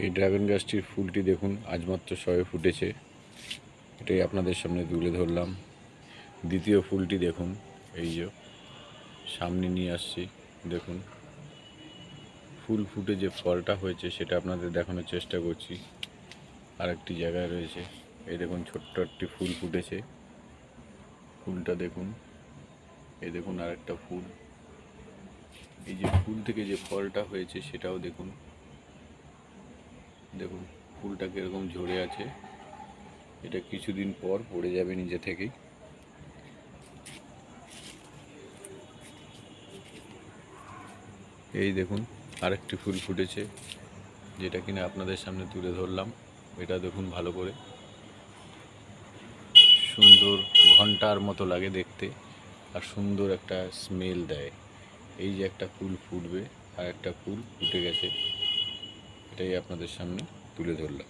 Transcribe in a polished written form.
এই ড্রাগন গাছটির ফুলটি দেখুন আজ মাত্র সবে ফুটেছে, এটাই আপনাদের সামনে তুলে ধরলাম। দ্বিতীয় ফুলটি দেখুন, এই যে সামনে নিয়ে আসছি, দেখুন ফুল ফুটে যে ফলটা হয়েছে সেটা আপনাদের দেখানোর চেষ্টা করছি। আর একটি জায়গায় রয়েছে, এই দেখুন ছোট্ট একটি ফুল ফুটেছে, ফুলটা দেখুন, এই দেখুন আর একটা ফুল। এই যে ফুল থেকে যে ফলটা হয়েছে সেটাও দেখুন, দেখুন ফুলটা কীরকম ঝরে আছে, এটা কিছুদিন পর পড়ে যাবে নিজে থেকেই। এই দেখুন আরেকটি ফুল ফুটেছে, যেটা কিনা আপনাদের সামনে তুলে ধরলাম। এটা দেখুন ভালো করে, সুন্দর ঘন্টার মতো লাগে দেখতে, আর সুন্দর একটা স্মেল দেয়। এই যে একটা ফুল ফুটবে আর একটা ফুল ফুটে গেছে, এটাই আপনাদের সামনে তুলে ধরলাম।